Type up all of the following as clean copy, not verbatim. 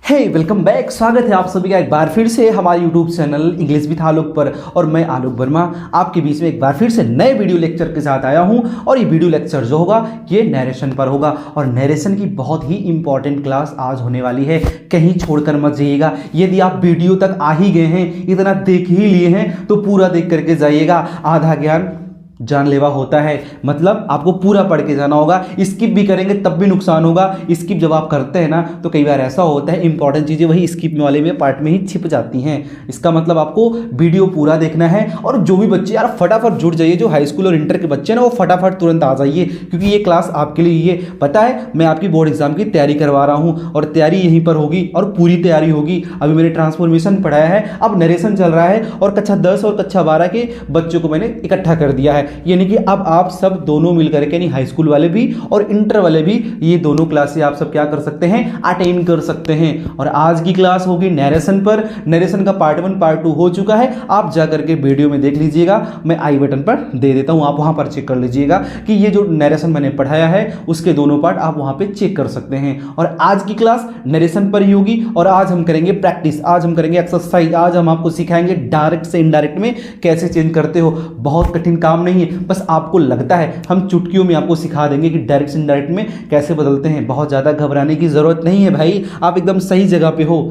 हे welcome back. स्वागत है आप सभी का एक बार फिर से हमारे यूट्यूब चैनल इंग्लिश विद आलोक पर। और मैं आलोक वर्मा आपके बीच में एक बार फिर से नए वीडियो लेक्चर के साथ आया हूं। और ये वीडियो लेक्चर जो होगा ये नरेशन पर होगा। और नरेशन की बहुत ही इंपॉर्टेंट क्लास आज होने वाली है, कहीं छोड़कर मत जाइएगा। यदि आप वीडियो तक आ ही गए हैं, इतना देख ही लिए हैं, तो पूरा देख करके जाइएगा। आधा ज्ञान जानलेवा होता है, मतलब आपको पूरा पढ़ के जाना होगा। स्किप भी करेंगे तब भी नुकसान होगा। स्किप जब आप करते हैं ना, तो कई बार ऐसा होता है इंपॉर्टेंट चीज़ें वही स्किप वाले में पार्ट में ही छिप जाती हैं। इसका मतलब आपको वीडियो पूरा देखना है। और जो भी बच्चे यार फटाफट जुड़ जाइए, जो हाई स्कूल और इंटर के बच्चे हैं ना, वो फटाफट तुरंत आ जाइए, क्योंकि ये क्लास आपके लिए ये पता है मैं आपकी बोर्ड एग्जाम की तैयारी करवा रहा हूँ। और तैयारी यहीं पर होगी और पूरी तैयारी होगी। अभी मैंने ट्रांसफॉर्मेशन पढ़ाया है, अब नरेशन चल रहा है, और कक्षा 10 और कक्षा 12 के बच्चों को मैंने इकट्ठा कर दिया है। यानी कि अब आप सब दोनों मिलकर के, यानी हाई स्कूल वाले भी और इंटर वाले भी, ये दोनों क्लासेस आप सब क्या कर सकते हैं, अटेंड कर सकते हैं। और आज की क्लास होगी नरेशन पर। नरेशन का पार्ट 1 पार्ट 2 हो चुका है, आप जाकर के वीडियो में देख लीजिएगा। मैं आई बटन पर दे देता हूं, आप वहां पर चेक कर लीजिएगा कि ये जो नरेशन मैंने पढ़ाया है उसके दोनों पार्ट आप वहां पे चेक कर सकते हैं। और आज की क्लास नरेशन पर ही होगी। और आज हम करेंगे प्रैक्टिस, आज हम करेंगे एक्सरसाइज। आज हम आपको सिखाएंगे डायरेक्ट से इनडायरेक्ट में कैसे चेंज करते हो। बहुत कठिन काम नहीं है, बस आपको लगता है हम चुटकियों में आपको सिखा देंगे कि डायरेक्ट से इनडायरेक्ट में कैसे बदलते हैं। बहुत ज्यादा घबराने की जरूरत नहीं है भाई, आप एकदम सही जगह पे हो।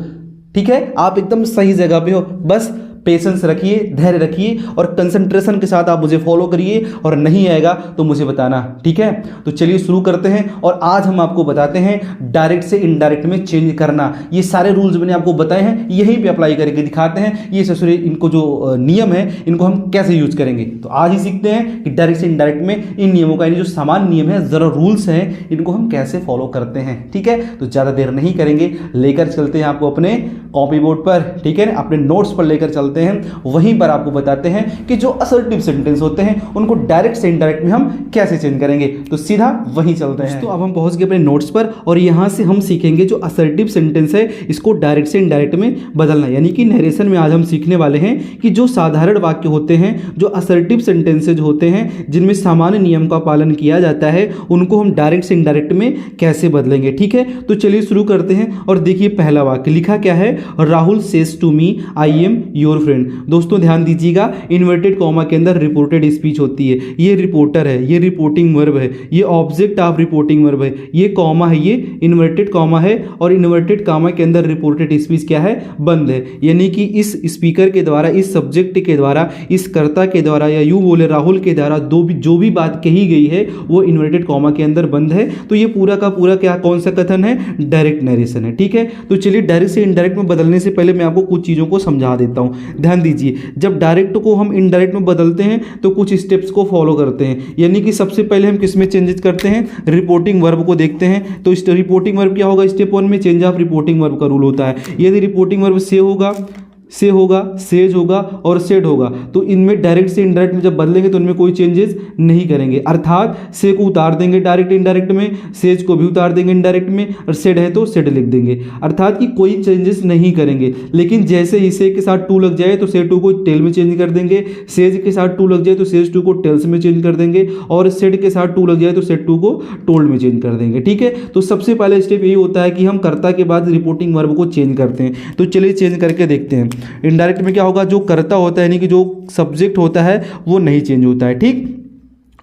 ठीक है, आप एकदम सही जगह पे हो। बस पेशेंस रखिए, धैर्य रखिए और कंसंट्रेशन के साथ आप मुझे फॉलो करिए। और नहीं आएगा तो मुझे बताना, ठीक है। तो चलिए शुरू करते हैं। और आज हम आपको बताते हैं डायरेक्ट से इनडायरेक्ट में चेंज करना। ये सारे रूल्स मैंने आपको बताए हैं, यहीं पे अप्लाई करके दिखाते हैं। ये ससुरे इनको जो नियम है इनको हम कैसे यूज करेंगे, तो आज ही सीखते हैं कि डायरेक्ट से इनडायरेक्ट में इन नियमों का, यानी जो सामान्य नियम है, जरा रूल्स हैं, इनको हम कैसे फॉलो करते हैं। ठीक है, तो ज्यादा देर नहीं करेंगे, लेकर चलते हैं आपको अपने कॉपी बोर्ड पर। ठीक है, अपने नोट्स पर लेकर चलते हैं। वहीं पर आपको बताते हैं कि जो असर्टिव सेंटेंस होते हैं उनको डायरेक्ट से इनडायरेक्ट में हम कैसे चेंज करेंगे। तो सीधा वहीं चलते हैं। तो अब हम पहुंच गए अपने नोट्स पर, और यहां से हम सीखेंगे जो असर्टिव सेंटेंस है इसको डायरेक्ट से इनडायरेक्ट में बदलना। यानी कि नरेशन में आज हम सीखने वाले हैं कि जो साधारण वाक्य होते हैं, जो असर्टिव सेंटेंसेज होते हैं, जिनमें सामान्य नियम का पालन किया जाता है, उनको हम डायरेक्ट से इनडायरेक्ट में कैसे बदलेंगे। ठीक है, तो चलिए शुरू करते हैं। और देखिए पहला वाक्य लिखा क्या है, Rahul says to me I am your friend. दोस्तों ध्यान दीजिएगा, इन्वर्टेड कॉमा के अंदर रिपोर्टेड स्पीच होती है। ये रिपोर्टर है, ये रिपोर्टिंग वर्ब है, ये ऑब्जेक्ट ऑफ रिपोर्टिंग वर्ब है, ये कॉमा है, ये इन्वर्टेड कॉमा है। और इन्वर्टेड कॉमा के अंदर रिपोर्टेड स्पीच क्या है, बंद है। यानी कि इस स्पीकर के द्वारा, इस सब्जेक्ट के द्वारा, इस कर्ता के द्वारा, या यूं बोले राहुल के द्वारा जो भी बात कही गई है वो इन्वर्टेड कॉमा के अंदर बंद है। तो ये पूरा का पूरा क्या, कौन सा कथन है, डायरेक्ट नरेशन है। ठीक है, तो चलिए डायरेक्ट से इनडायरेक्ट में बदलने से पहले मैं आपको कुछ चीजों को समझा देता हूं। ध्यान दीजिए, जब डायरेक्ट को हम इनडायरेक्ट में बदलते हैं तो कुछ स्टेप्स को फॉलो करते हैं। यानी कि सबसे पहले हम किस में चेंजेस करते हैं, रिपोर्टिंग वर्ब को देखते हैं। तो रिपोर्टिंग वर्ब क्या होगा, स्टेप 1 में चेंज ऑफ रिपोर्टिंग वर्ब का रूल होता है। यदि रिपोर्टिंग वर्ब से होगा, सेज होगा और सेड होगा, तो इनमें डायरेक्ट से इनडायरेक्ट में जब बदलेंगे तो इनमें कोई चेंजेस नहीं करेंगे। अर्थात से को उतार देंगे डायरेक्ट इनडायरेक्ट में, सेज को भी उतार देंगे इनडायरेक्ट में, और सेड है तो सेड लिख देंगे। अर्थात कि कोई चेंजेस नहीं करेंगे। लेकिन जैसे ही से के साथ टू लग जाए तो सेड टू को टेल में चेंज कर देंगे, सेज के साथ टू लग जाए तो सेज टू को टेल्स में चेंज कर देंगे, और सेड के साथ टू लग जाए तो सेड टू को टोल्ड में चेंज कर देंगे। ठीक है, तो सबसे पहले स्टेप यही होता है कि हम कर्ता के बाद रिपोर्टिंग वर्ब को चेंज करते हैं। तो चलिए चेंज करके देखते हैं। इनडायरेक्ट में क्या होगा, जो कर्ता होता है यानी कि जो सब्जेक्ट होता है वो नहीं चेंज होता है। ठीक,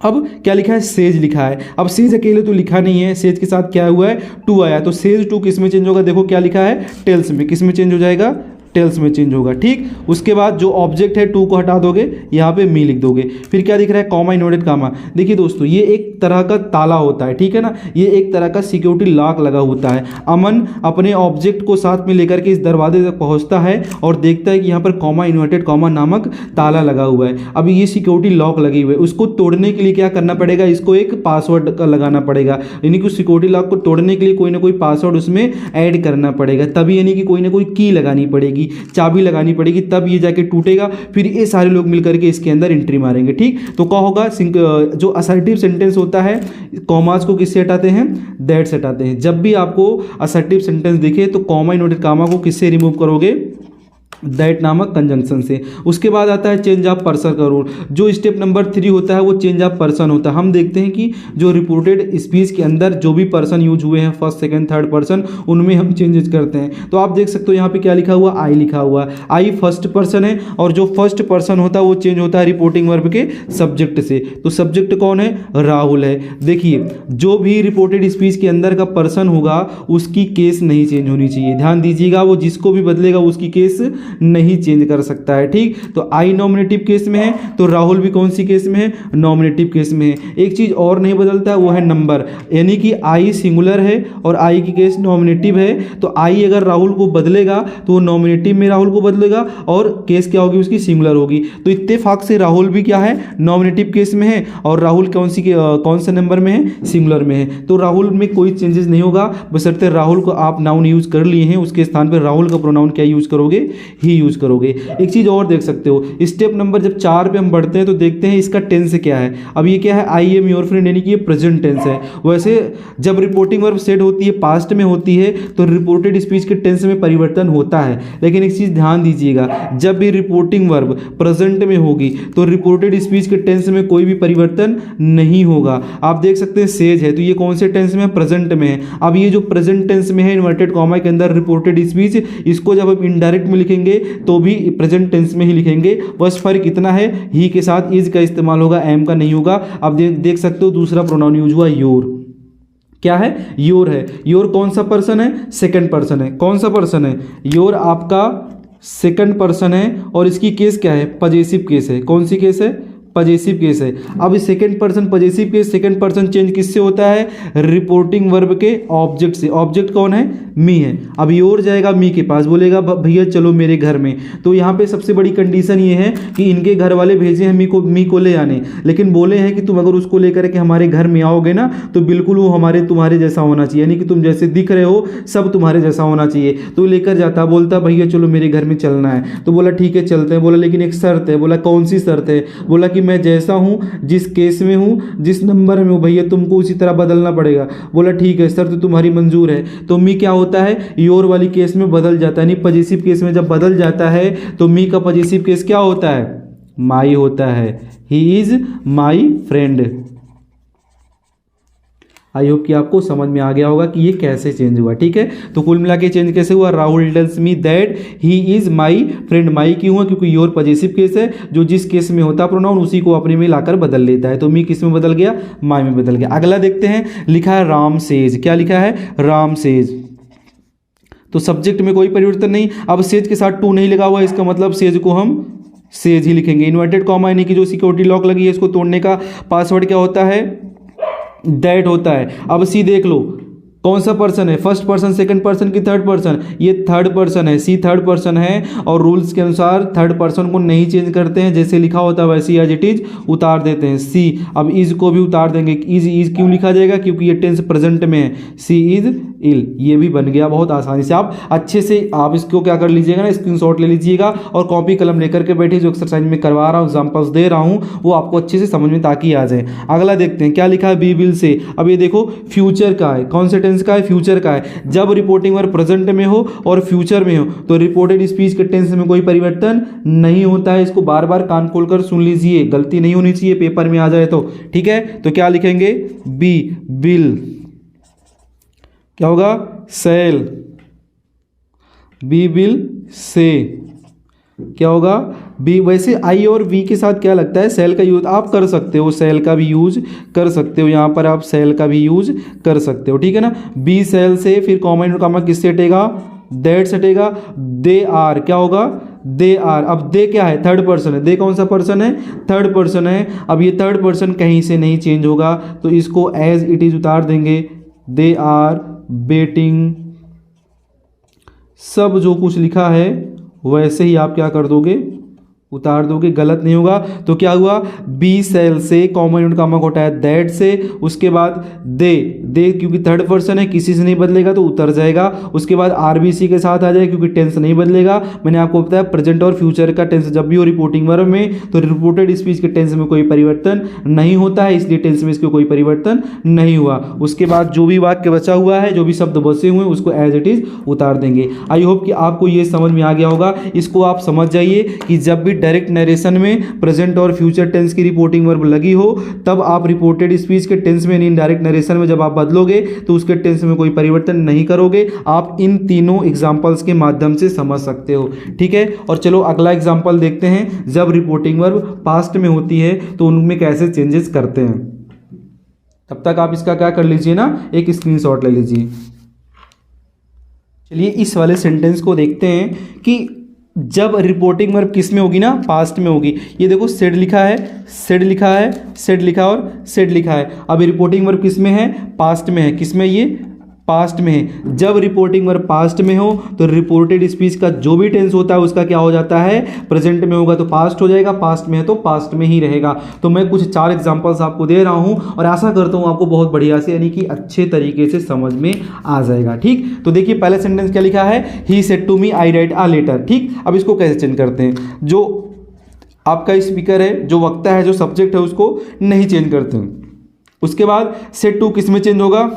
अब क्या लिखा है, सेज लिखा है। अब सेज अकेले तो लिखा नहीं है, सेज के साथ क्या हुआ है, टू आया। तो सेज टू किस में चेंज होगा, देखो क्या लिखा है, टेल्स में। किस में चेंज हो जाएगा, टेल्स में चेंज होगा। ठीक, उसके बाद जो ऑब्जेक्ट है टू को हटा दोगे, यहाँ पे मी लिख दोगे। फिर क्या दिख रहा है, कॉमा इन्वर्टेड कॉमा। देखिए दोस्तों, ये एक तरह का ताला होता है, ठीक है ना, ये एक तरह का सिक्योरिटी लॉक लगा होता है। अमन अपने ऑब्जेक्ट को साथ में लेकर के इस दरवाजे तक पहुंचता है और देखता है कि यहाँ पर कॉमा इन्वर्टेड कॉमा नामक ताला लगा हुआ है। अभी ये सिक्योरिटी लॉक लगी हुई है, उसको तोड़ने के लिए क्या करना पड़ेगा, इसको एक पासवर्ड का लगाना पड़ेगा। यानी कि सिक्योरिटी लॉक को तोड़ने के लिए कोई ना कोई पासवर्ड उसमें ऐड करना पड़ेगा, तभी यानी कि कोई ना कोई की लगानी पड़ेगी, चाबी लगानी पड़ेगी, तब ये जाके टूटेगा। फिर ये सारे लोग मिलकर के इसके अंदर एंट्री मारेंगे। ठीक, तो क्या होगा, जो असर्टिव सेंटेंस होता है, कॉमास को किससे हटाते हैं, दैट से हटाते हैं। जब भी आपको असर्टिव सेंटेंस दिखे तो कॉमा इन्वर्टेड कॉमा को किससे रिमूव करोगे, दैट नामक कंजंक्शन से। उसके बाद आता है चेंज ऑफ पर्सन का रूल। जो स्टेप नंबर 3 होता है वो चेंज ऑफ पर्सन होता है। हम देखते हैं कि जो रिपोर्टेड स्पीच के अंदर जो भी पर्सन यूज हुए हैं, फर्स्ट सेकंड थर्ड पर्सन, उनमें हम चेंजेस करते हैं। तो आप देख सकते हो यहाँ पे क्या लिखा हुआ, आई लिखा हुआ। आई फर्स्ट पर्सन है और जो फर्स्ट पर्सन होता है वो चेंज होता है रिपोर्टिंग वर्ब के सब्जेक्ट से। तो सब्जेक्ट कौन है, राहुल है। देखिए जो भी रिपोर्टेड स्पीच के अंदर का पर्सन होगा उसकी केस नहीं चेंज होनी चाहिए, ध्यान दीजिएगा। वो जिसको भी बदलेगा उसकी केस नहीं चेंज कर सकता है, ठीक। तो आई नॉमिनेटिव केस में है तो राहुल भी कौन सी केस में है, नॉमिनेटिव केस में है। एक चीज और नहीं बदलता है वो है नंबर, यानी कि आई सिंगुलर है और आई की केस नॉमिनेटिव है। तो आई अगर राहुल को बदलेगा तो वो नॉमिनेटिव में राहुल को बदलेगा और केस क्या होगी उसकी, सिंगुलर होगी। तो इत्तेफाक से राहुल भी क्या है, नॉमिनेटिव केस में है और राहुल कौन से नंबर में है, सिंगुलर में है। तो राहुल में कोई चेंजेस नहीं होगा, बशर्ते राहुल को आप नाउन यूज कर लिए हैं, उसके स्थान पर राहुल का प्रोनाउन क्या यूज करोगे, ही यूज करोगे। एक चीज और देख सकते हो, स्टेप नंबर जब 4 पे हम बढ़ते हैं तो देखते हैं इसका टेंस क्या है। अब ये क्या है, आई एम योर फ्रेंड, यानी कि ये प्रेजेंट टेंस है। वैसे जब रिपोर्टिंग वर्ब सेट होती है, पास्ट में होती है, तो रिपोर्टेड स्पीच के टेंस में परिवर्तन होता है। लेकिन एक चीज ध्यान दीजिएगा, जब भी रिपोर्टिंग वर्ब प्रेजेंट में होगी तो रिपोर्टेड स्पीच के टेंस में कोई भी परिवर्तन नहीं होगा। आप देख सकते हैं सेज है, तो ये कौन से टेंस में है, प्रेजेंट में है। अब ये जो प्रेजेंट टेंस में है इन्वर्टेड कॉमा के अंदर रिपोर्टेड स्पीच, इसको जब हम इनडायरेक्ट में लिखेंगे तो भी प्रेजेंट टेंस में ही लिखेंगे। बस फर्क इतना है, ही के साथ इज का इस्तेमाल होगा, एम का नहीं होगा। अब देख सकते हो दूसरा प्रोनाउन यूज हुआ योर, क्या है, योर है। योर कौन सा पर्सन है, सेकंड पर्सन है। कौन सा पर्सन है, योर आपका सेकंड पर्सन है और इसकी केस क्या है, पजेसिव केस है। कौन सी केस है, पजेसिव केस है। अब second person possessive case, second person change किससे होता है, रिपोर्टिंग वर्ब के ऑब्जेक्ट से। ऑब्जेक्ट कौन है, मी है। अब योर जाएगा मी के पास, बोलेगा भैया चलो मेरे घर में। तो यहाँ पे सबसे बड़ी कंडीशन ये है कि इनके घर वाले भेजे हैं मी को ले आने, लेकिन बोले हैं कि तुम अगर उसको लेकर के हमारे घर में आओगे ना तो बिल्कुल वो तुम्हारे जैसा होना चाहिए, यानी कि तुम जैसे दिख रहे हो सब तुम्हारे जैसा होना चाहिए। तो लेकर जाता, बोलता भैया चलो मेरे घर में चलना है। तो बोला ठीक है चलते हैं। बोला लेकिन एक शर्त है। बोला कौन सी शर्त है, बोला कि मैं जैसा हूँ, जिस केस में हूँ, जिस नंबर में हूँ भैया तुमको उसी तरह बदलना पड़ेगा। बोला ठीक है शर्त तुम्हारी मंजूर है। तो मी क्या होता है, योर वाली केस में बदल जाता है, यानी पजेसिव केस में जब बदल जाता है तो मी का पजेसिव केस क्या होता है, माई होता है। ही is my friend. I hope कि आपको समझ में आ गया होगा कि ये कैसे चेंज हुआ, ठीक है। तो कुल मिला के चेंज कैसे हुआ, Rahul tells me that he is my friend. My क्यों हुआ, क्योंकि योर पजेसिव केस है, जो जिस केस में होता प्रोनाउन उसी को अपने में लाकर बदल लेता है। तो मी किस में बदल गया, माई में बदल गया। अगला देखते हैं, लिखा है राम सेज। क्या लिखा है, राम सेज। तो सब्जेक्ट में कोई परिवर्तन नहीं। अब सेज के साथ टू नहीं लगा हुआ, इसका मतलब सेज को हम सेज ही लिखेंगे। इन्वर्टेड कॉमा यानी कि जो सिक्योरिटी लॉक लगी है इसको तोड़ने का पासवर्ड क्या होता है, दैट होता है। अब सी देख लो, कौन सा पर्सन है, फर्स्ट पर्सन, सेकंड पर्सन की थर्ड पर्सन, ये थर्ड पर्सन है। सी थर्ड पर्सन है और रूल्स के अनुसार थर्ड पर्सन को नहीं चेंज करते हैं, जैसे लिखा होता है वैसे एज इट इज उतार देते हैं। सी, अब इज को भी उतार देंगे। इज क्यों लिखा जाएगा, क्योंकि ये टेंस प्रेजेंट में है। सी इज इल, ये भी बन गया बहुत आसानी से। आप अच्छे से आप इसको क्या कर लीजिएगा ना, स्क्रीनशॉट ले लीजिएगा और कॉपी कलम लेकर के बैठिए। जो एक्सरसाइज में करवा रहा हूँ, एग्जाम्पल्स दे रहा हूँ, वो आपको अच्छे से समझ में ताकि आ जाए। अगला देखते हैं क्या लिखा है, बी विल से। अब ये देखो फ्यूचर का है, कौन से टेंस का है, फ्यूचर का है। जब रिपोर्टिंग वर्ब प्रेजेंट में हो और फ्यूचर में हो तो रिपोर्टेड स्पीच के टेंस में कोई परिवर्तन नहीं होता है। इसको बार बार कान खोलकर सुन लीजिए, गलती नहीं होनी चाहिए, पेपर में आ जाए तो, ठीक है। तो क्या लिखेंगे, बी विल, क्या होगा, सेल। बी विल से क्या होगा, बी। वैसे आई और वी के साथ क्या लगता है, सेल का यूज आप कर सकते हो, सेल का भी यूज कर सकते हो, यहाँ पर आप सेल का भी यूज कर सकते हो, ठीक है ना। बी सेल से, फिर कॉमा इनटू कॉमा किससे हटेगा, दैट से हटेगा। दे आर, क्या होगा, दे आर। अब दे क्या है, थर्ड पर्सन है। दे कौन सा पर्सन है, थर्ड पर्सन है। अब ये थर्ड पर्सन कहीं से नहीं चेंज होगा तो इसको एज इट इज उतार देंगे। दे आर बेटिंग, सब जो कुछ लिखा है वैसे ही आप क्या कर दोगे, उतार दोगे, गलत नहीं होगा। तो क्या हुआ, बी सेल से कॉमन यूनिट कामा को हटाया दैट से, उसके बाद दे दे क्योंकि थर्ड पर्सन है किसी से नहीं बदलेगा तो उतर जाएगा। उसके बाद आरबीसी के साथ आ जाए क्योंकि टेंस नहीं बदलेगा। मैंने आपको बताया प्रेजेंट और फ्यूचर का टेंस जब भी हो रिपोर्टिंग वर्ब में तो रिपोर्टेड स्पीच के टेंस में कोई परिवर्तन नहीं होता है, इसलिए टेंस में इसको कोई परिवर्तन नहीं हुआ। उसके बाद जो भी वाक्य बचा हुआ है, जो भी शब्द बचे हुए हैं उसको एज इट इज उतार देंगे। आई होप कि आपको ये समझ में आ गया होगा। इसको आप समझ जाइए कि जब भी डायरेक्ट नरेशन में प्रेजेंट और फ्यूचर टेंस की रिपोर्टिंग वर्ब लगी हो तब आप रिपोर्टेड स्पीच के टेंस में, इनडायरेक्ट नरेशन में जब आप बदलोगे तो उसके टेंस में कोई परिवर्तन नहीं करोगे। आप इन तीनों एग्जांपल्स के माध्यम से समझ सकते हो, ठीक है। और चलो अगला एग्जांपल देखते हैं, जब रिपोर्टिंग वर्ब पास्ट में होती है तो उनमें कैसे चेंजेस करते हैं। तब तक आप इसका क्या कर लीजिए ना, एक स्क्रीनशॉट ले लीजिए। चलिए इस वाले सेंटेंस को देखते हैं कि जब रिपोर्टिंग वर्ब किस में होगी ना, पास्ट में होगी। ये देखो सेड लिखा है, सेड लिखा है, सेड लिखा और सेड लिखा है। अब रिपोर्टिंग वर्ब किस में है, पास्ट में है। किस में, ये पास्ट में है। जब रिपोर्टिंग वर्ब पास्ट में हो तो रिपोर्टेड स्पीच का जो भी टेंस होता है उसका क्या हो जाता है, प्रेजेंट में होगा तो पास्ट हो जाएगा, पास्ट में है तो पास्ट में ही रहेगा। तो मैं कुछ 4 एग्जांपल्स आपको दे रहा हूं और आशा करता हूं आपको बहुत बढ़िया से यानी कि अच्छे तरीके से समझ में आ जाएगा, ठीक। तो देखिए पहले सेंटेंस क्या लिखा है, he said to me I write a letter, ठीक। अब इसको कैसे चेंज करते हैं, जो आपका स्पीकर है, जो वक्ता है, जो सब्जेक्ट है उसको नहीं चेंज करते हैं। उसके बाद सेड टू किस में चेंज होगा,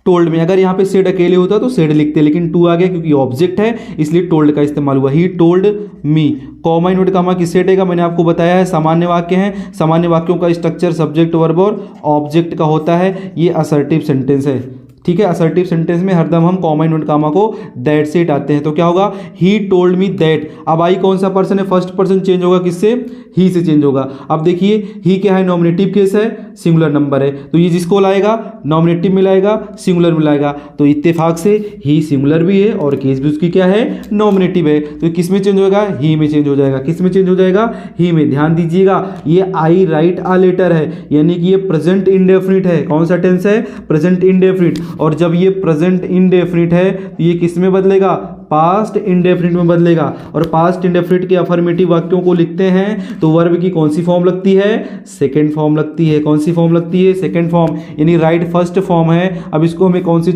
टोल्ड में। अगर यहाँ पे सेड अकेले होता तो सेड लिखते, लेकिन टू आ गया क्योंकि ऑब्जेक्ट है इसलिए टोल्ड का इस्तेमाल हुआ। He told me, comma invert comma किससे हटेगा, मैंने आपको बताया है सामान्य वाक्य हैं। सामान्य वाक्यों का स्ट्रक्चर सब्जेक्ट वर्ब और ऑब्जेक्ट का होता है। ये असर्टिव सेंटेंस है, ठीक है। असर्टिव सेंटेंस में हरदम हम कॉमा इनवर्ट कामा को दैट से हटाते हैं। तो क्या होगा, ही टोल्ड मी दैट। अब आई कौन सा पर्सन है, फर्स्ट पर्सन चेंज होगा किससे, ही से चेंज होगा। अब देखिए ही क्या है, नॉमिनेटिव केस है, सिंगुलर नंबर है, तो ये जिसको लाएगा नॉमिनेटिव में लाएगा, सिंगुलर में लाएगा। तो इत्तेफाक से ही सिंगुलर भी है और केस भी उसकी क्या है, नॉमिनेटिव है। तो किस में चेंज होगा, ही में चेंज हो जाएगा। किस में चेंज हो जाएगा, ही में। ध्यान दीजिएगा ये आई राइट अ लेटर है यानी कि ये प्रेजेंट इंडेफिनिट है। कौन सा टेंस है, प्रेजेंट इंडेफिनिट। और जब ये प्रेजेंट इंडेफिनिट है तो ये किस में बदलेगा, पास्ट इंडेफिनिट में बदलेगा। और पास्ट इंडेफिनिट के अफर्मेटिव वाक्यों को लिखते हैं तो वर्ब की कौन सी फॉर्म लगती है, सेकंड फॉर्म लगती है। कौन सी फॉर्म लगती है, सेकंड फॉर्म, यानी राइट फर्स्ट फॉर्म है। अब इसको हमें कौन से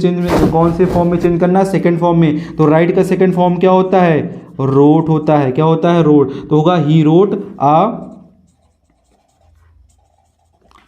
फॉर्म में चेंज करना है, सेकंड फॉर्म में। तो राइट का सेकंड फॉर्म क्या होता है, रोट होता है। क्या होता है, रोट। तो होगा ही रोट आ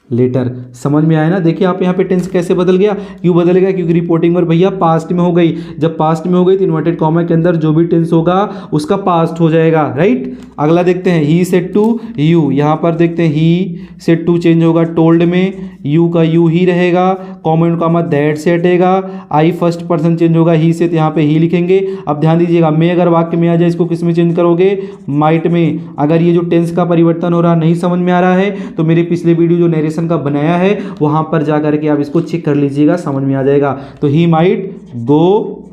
लेटर। समझ में आया ना। देखिए आप यहाँ पे टेंस कैसे बदल गया, क्यों बदल गया, क्योंकि रिपोर्टिंग वर्ब भैया पास्ट में हो गई। जब पास्ट में हो गई तो इन्वर्टेड कॉमा के अंदर जो भी टेंस होगा उसका पास्ट हो जाएगा, राइट। अगला देखते हैं, ही सेड टू यू। यहाँ पर देखते हैं ही सेड टू चेंज होगा टोल्ड में, यू का यू ही रहेगा, कॉमा इनवर्टेड कॉमा दैट से हटेगा। आई फर्स्ट पर्सन चेंज होगा ही से, तो यहाँ पे ही लिखेंगे। अब ध्यान दीजिएगा, मैं अगर वाक्य में आ जाए इसको किस में चेंज करोगे, माइट में। अगर ये जो टेंस का परिवर्तन हो रहा नहीं समझ में आ रहा है तो मेरे पिछले वीडियो जो नरेशन का बनाया है वहां पर जाकर के आप इसको चेक कर लीजिएगा, समझ में आ जाएगा। तो ही माइट गो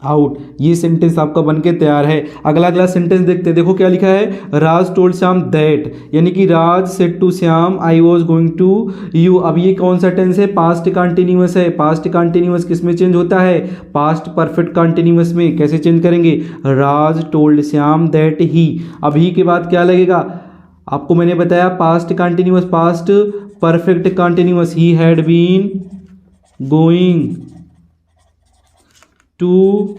आउट, ये सेंटेंस आपका बनके तैयार है। अगला सेंटेंस देखते हैं, देखो क्या लिखा है, राज टोल्ड श्याम दैट, यानी कि Raj said to Shyam I was going to you. अब ये कौन सा टेंस है, पास्ट कंटिन्यूअस है। पास्ट कंटिन्यूअस किस में चेंज होता है, पास्ट परफेक्ट कंटिन्यूअस में। कैसे चेंज करेंगे, Raj told Shyam that he. अब ही के बाद क्या लगेगा, आपको मैंने बताया past continuous, past perfect continuous. He had been going to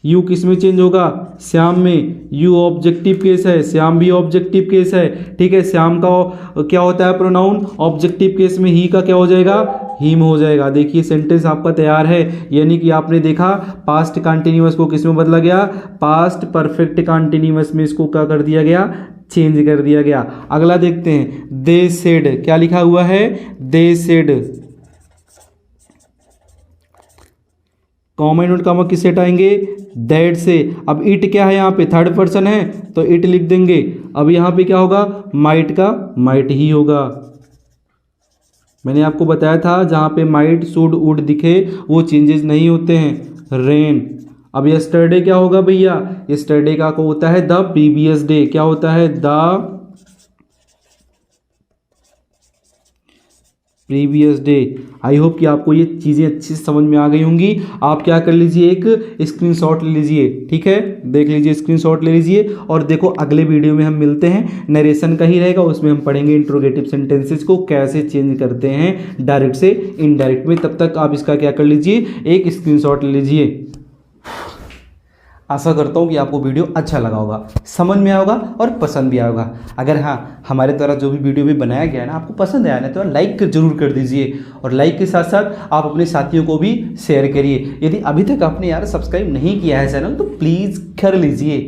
you किस में चेंज होगा, श्याम में। यू ऑब्जेक्टिव केस है, श्याम भी ऑब्जेक्टिव केस है, ठीक है। श्याम का क्या होता है प्रोनाउन, ऑब्जेक्टिव केस में। ही का क्या हो जाएगा, हिम हो जाएगा। देखिए सेंटेंस आपका तैयार है, यानी कि आपने देखा पास्ट कंटिन्यूअस को किस में बदला गया, पास्ट परफेक्ट कंटिन्यूअस में इसको क्या कर दिया गया, चेंज कर दिया गया। अगला देखते हैं, दे सेड, क्या लिखा हुआ है, they said, comma invert comma किससे हटाएंगे, दैट से। अब इट क्या है, यहाँ पे थर्ड पर्सन है तो इट लिख देंगे। अब यहाँ पे क्या होगा, माइट का माइट ही होगा। मैंने आपको बताया था जहाँ पे माइट शुड वुड दिखे वो चेंजेस नहीं होते हैं। रेन, अब यस्टरडे क्या होगा भैया, यस्टरडे का को होता है द प्रीवियस डे। क्या होता है, the previous day. I hope कि आपको ये चीज़ें अच्छी से समझ में आ गई होंगी। आप क्या कर लीजिए, एक स्क्रीनशॉट ले लीजिए, ठीक है, देख लीजिए, स्क्रीनशॉट ले लीजिए। और देखो अगले वीडियो में हम मिलते हैं, नरेशन का ही रहेगा, उसमें हम पढ़ेंगे इंट्रोगेटिव सेंटेंसेस को कैसे चेंज करते हैं डायरेक्ट से इनडायरेक्ट में। तब तक आप इसका क्या कर लीजिए, एक स्क्रीनशॉट ले लीजिए। आशा करता हूँ कि आपको वीडियो अच्छा लगा होगा, समझ में आया होगा और पसंद भी आया होगा। अगर हाँ हमारे द्वारा जो भी वीडियो भी बनाया गया है ना आपको पसंद आया ना तो लाइक जरूर कर दीजिए, और लाइक के साथ साथ आप अपने साथियों को भी शेयर करिए। यदि अभी तक आपने यार सब्सक्राइब नहीं किया है चैनल तो प्लीज़ कर लीजिए,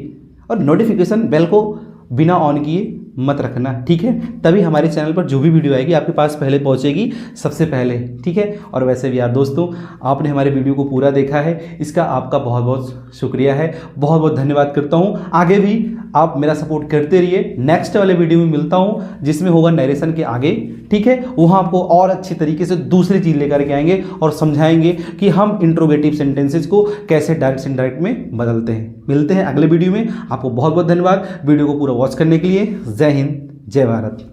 और नोटिफिकेशन बेल को बिना ऑन किए मत रखना, ठीक है, तभी हमारे चैनल पर जो भी वीडियो आएगी आपके पास पहले पहुंचेगी, सबसे पहले, ठीक है। और वैसे भी यार दोस्तों, आपने हमारे वीडियो को पूरा देखा है, इसका आपका बहुत बहुत शुक्रिया है, बहुत बहुत धन्यवाद करता हूं। आगे भी आप मेरा सपोर्ट करते रहिए। नेक्स्ट वाले वीडियो में मिलता हूं जिसमें होगा नरेशन के आगे, ठीक है, वहां आपको और अच्छी तरीके से दूसरी चीज़ लेकर के आएंगे और समझाएंगे कि हम इंट्रोगेटिव सेंटेंसेस को कैसे डायरेक्ट से इनडायरेक्ट में बदलते हैं। मिलते हैं अगले वीडियो में। आपको बहुत बहुत धन्यवाद वीडियो को पूरा वॉच करने के लिए। जय हिंद, जय भारत।